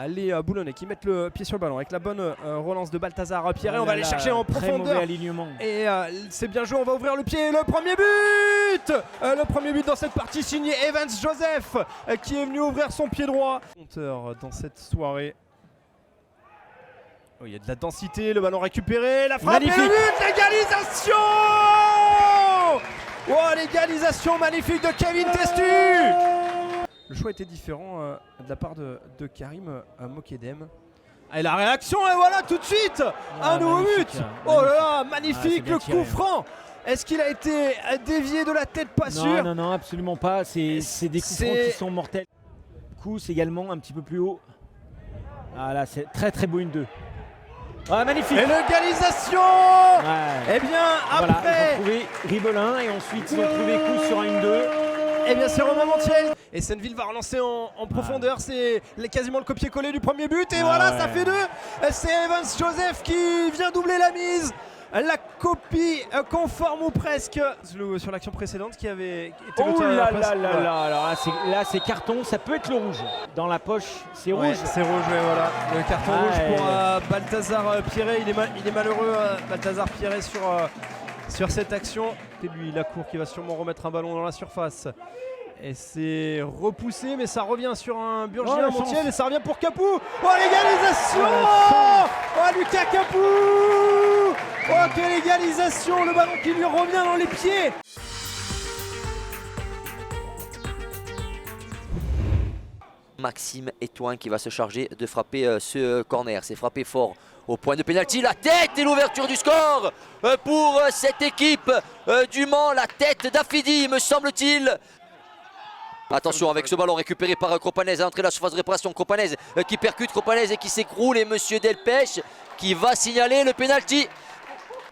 les Boulonnais qui mettent le pied sur le ballon avec la bonne relance de Balthazar Pierret. On va aller chercher en profondeur. Alignement. Et c'est bien joué, on va ouvrir le pied. Le premier but le premier but dans cette partie signé Evans Joseph qui est venu ouvrir son pied droit. Compteur dans cette soirée. Oh, il y a de la densité, le ballon récupéré, la frappe magnifique. et le but, l'égalisation. Oh, l'égalisation magnifique de Kevin Testu. Le choix était différent de la part de Karim Mokedem. Et la réaction, et voilà tout de suite un nouveau but. Oh là là, magnifique le coup franc. Est-ce qu'il a été dévié de la tête? Pas sûr. Non, non, absolument pas. C'est des coups francs qui sont mortels. Coups également un petit peu plus haut. Ah là, c'est très très beau une 2. Ah, magnifique. Et l'égalisation. Eh bien, voilà, après. ils ont trouvé Ribelin et ensuite ils ont trouvé coup sur un 1-2. Eh bien, c'est Romain Montiel. Et Senneville va relancer en profondeur. C'est quasiment le copier-coller du premier but. Et voilà, ça fait 2. C'est Evans Joseph qui vient doubler la mise. La copie conforme ou presque sur l'action précédente qui avait été Oh là là là là. Alors là, c'est carton. Ça peut être le rouge. Dans la poche, c'est rouge. Ouais, c'est rouge, ouais, voilà. Le carton rouge pour Balthazar Pierret. Il est malheureux, Balthazar Pierret, sur cette action. C'est lui, la cour qui va sûrement remettre un ballon dans la surface. Et c'est repoussé, mais ça revient sur un Burgien Montiel et ça revient pour Capou. Oh, l'égalisation. Oh, Lucas Capou. Oh, quelle égalisation. Le ballon qui lui revient dans les pieds. Maxime Etouin qui va se charger de frapper ce corner. C'est frappé fort au point de pénalty. La tête et l'ouverture du score pour cette équipe du Mans. La tête d'Afidi, me semble-t-il. Attention avec ce ballon récupéré par Cropanèse à l'entrée de la surface de réparation. Cropanèse qui percute Cropanèse et qui s'écroule. Et Monsieur Delpech qui va signaler le pénalty.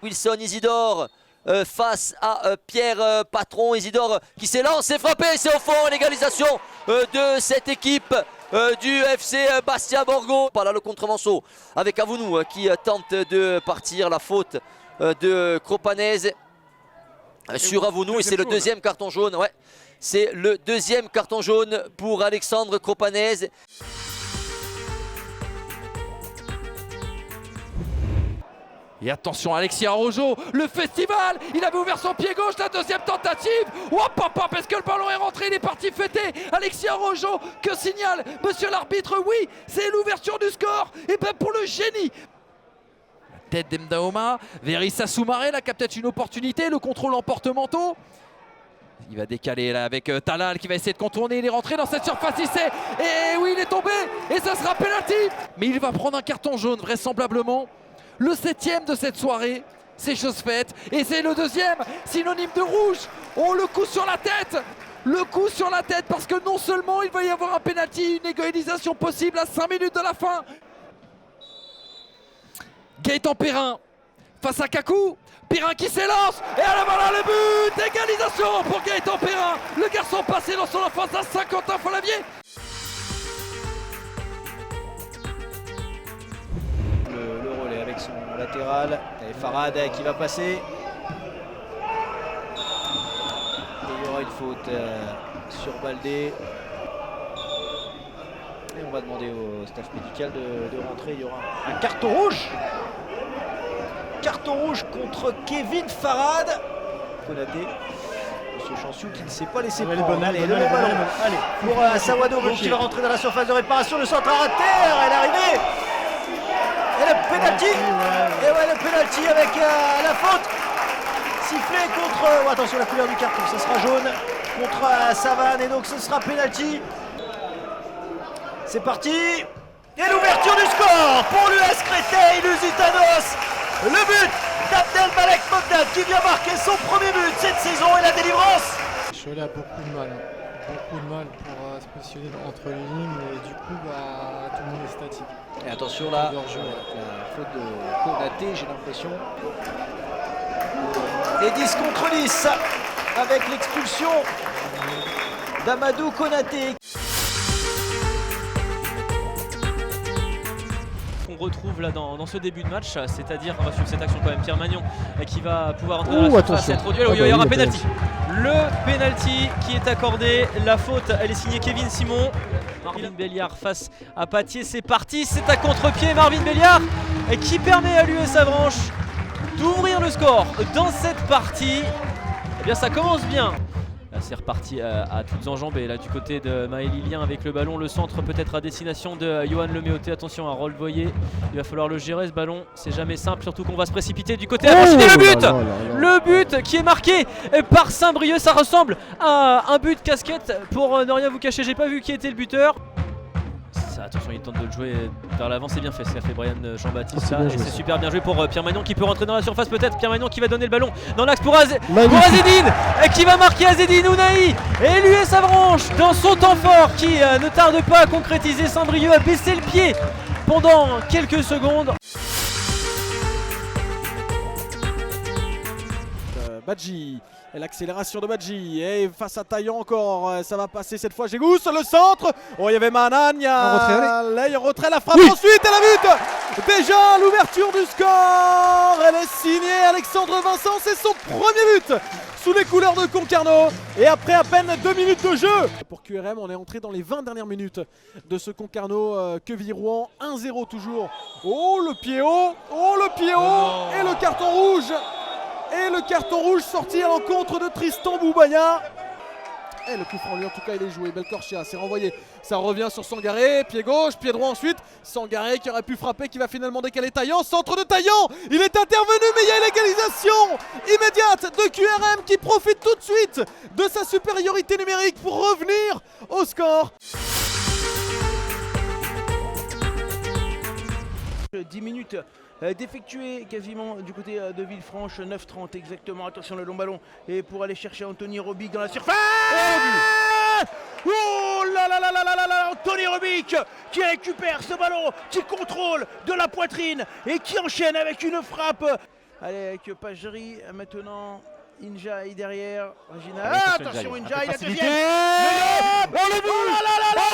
Wilson Isidore face à Pierre Patron. Isidore qui s'élance et frappé. C'est au fond l'égalisation de cette équipe du FC Bastia Borgo. Par là le contre-Manceau avec Avounou qui tente de partir. La faute de Cropanèse sur Avounou et c'est le deuxième carton jaune. Ouais. C'est le deuxième carton jaune pour Alexandre Cropanèse. Et attention Alexis Arrojo, le festival, il avait ouvert son pied gauche, la deuxième tentative. Hop, parce que le ballon est rentré, il est parti fêter. Alexis Arrojo, que signale monsieur l'arbitre? Oui, c'est l'ouverture du score. Et bien pour le génie. La tête d'Emdaoma, Verissa Soumaré, là qui a peut-être une opportunité, le contrôle en porte-manteau. Il va décaler là avec Talal qui va essayer de contourner, il est rentré dans cette surface ici. Et oui, il est tombé et ça sera penalty. Mais il va prendre un carton jaune vraisemblablement. Le 7e de cette soirée, c'est chose faite. Et c'est le deuxième, synonyme de rouge. Oh, le coup sur la tête. Le coup sur la tête parce que non seulement il va y avoir un penalty, une égalisation possible à 5 minutes de la fin. Gaëtan Perrin face à Kakou. Perrin qui s'élance. Et alors voilà le but. Égalisation pour Gaëtan Perrin. Le garçon passé dans son enfance à Saint-Quentin-Falavier. Le relais avec son latéral. Et Farad qui va passer. Et il y aura une faute sur Baldé. Et on va demander au staff médical de rentrer. Il y aura un carton rouge. Carton rouge contre Kevin Farad. Konaté. Monsieur Chanciou qui ne s'est pas laissé prendre. Allez, le ballon. Allez, pour Sawado qui va rentrer dans la surface de réparation. Le centre à terre. Elle est arrivée. Et le penalty. Et ouais, le penalty avec la faute. Sifflé contre. Oh, attention, la couleur du carton. Ce sera jaune contre Savane. Et donc ce sera penalty. C'est parti. Et l'ouverture du score pour l'US Créteil, Lusitanos. Le but d'Abdelmalek Mogdad qui vient marquer son premier but cette saison et la délivrance. Cholet a beaucoup de mal pour se positionner entre les lignes et du coup tout le monde est statique. Et attention là, la faute de Konaté, j'ai l'impression. Et 10 contre 10 avec l'expulsion d'Amadou Konaté. retrouve là dans ce début de match, c'est-à-dire on va suivre cette action quand même, Pierre Magnon qui va pouvoir entrer dans la surface, être au duel, il y aura un pénalty. Le pénalty qui est accordé, la faute elle est signée Kevin Simon. Marvin Béliard face à Patier, c'est parti, c'est à contre-pied, Marvin Béliard qui permet à l'US Avranches d'ouvrir le score dans cette partie. Eh bien ça commence bien. Là c'est reparti à toutes enjambées là du côté de Maël Lilien avec le ballon, le centre peut-être à destination de Johan Leméoté. Attention à Rolf Boyer, il va falloir le gérer ce ballon, c'est jamais simple, surtout qu'on va se précipiter du côté à le but. Le but qui est marqué par Saint-Brieuc, ça ressemble à un but casquette pour ne rien vous cacher, j'ai pas vu qui était le buteur. Attention, il tente de le jouer vers l'avant, c'est bien fait, c'est fait Brian Jean-Baptiste là, et c'est super bien joué pour Pierre Magnon qui peut rentrer dans la surface peut-être, Pierre Magnon qui va donner le ballon dans l'axe pour Azedine et qui va marquer Azedine Ounahi, et l'US Avranches dans son temps fort qui ne tarde pas à concrétiser. Saint-Brieuc a baissé le pied pendant quelques secondes. Badji, et l'accélération de Badji, et face à Taillan encore, ça va passer cette fois Gégous, le centre, oh il y avait Manan, il y a un retrait, la frappe ensuite, et la but. Déjà l'ouverture du score, elle est signée Alexandre Vincent, c'est son premier but sous les couleurs de Concarneau, et après à peine 2 minutes de jeu. Pour QRM, on est entré dans les 20 dernières minutes de ce Concarneau Quevilly-Rouen, 1-0 toujours. Oh le pied haut, et le carton rouge. Et le carton rouge sorti à l'encontre de Tristan Boubaya. Et le coup franc lui en tout cas il est joué. Belcorchia s'est renvoyé. Ça revient sur Sangaré. Pied gauche, pied droit ensuite. Sangaré qui aurait pu frapper, qui va finalement décaler Taillan. Centre de Taillan. Il est intervenu mais il y a l'égalisation immédiate de QRM qui profite tout de suite de sa supériorité numérique pour revenir au score. 10 minutes d'effectuer quasiment du côté de Villefranche, 9-30 exactement. Attention le long ballon et pour aller chercher Anthony Robic dans la surface. Oh là là là là là là, Anthony Robic qui récupère ce ballon, qui contrôle de la poitrine et qui enchaîne avec une frappe. Allez avec Pagerie maintenant. Injaï derrière, Regina. Ah, attention Injaï, la deuxième. Oh le but. Oh là là là là.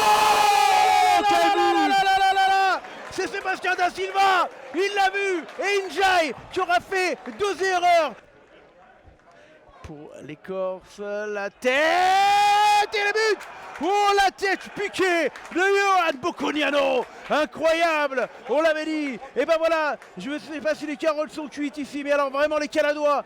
C'est Sébastien Da Silva, il l'a vu, et Injaï qui aura fait 2 erreurs. Pour les Corses, la tête et le but. Oh la tête piquée de Johan Bocconiano, incroyable, on l'avait dit. Et ben voilà, je ne sais pas si les carottes sont cuites ici, mais alors vraiment les Caladois.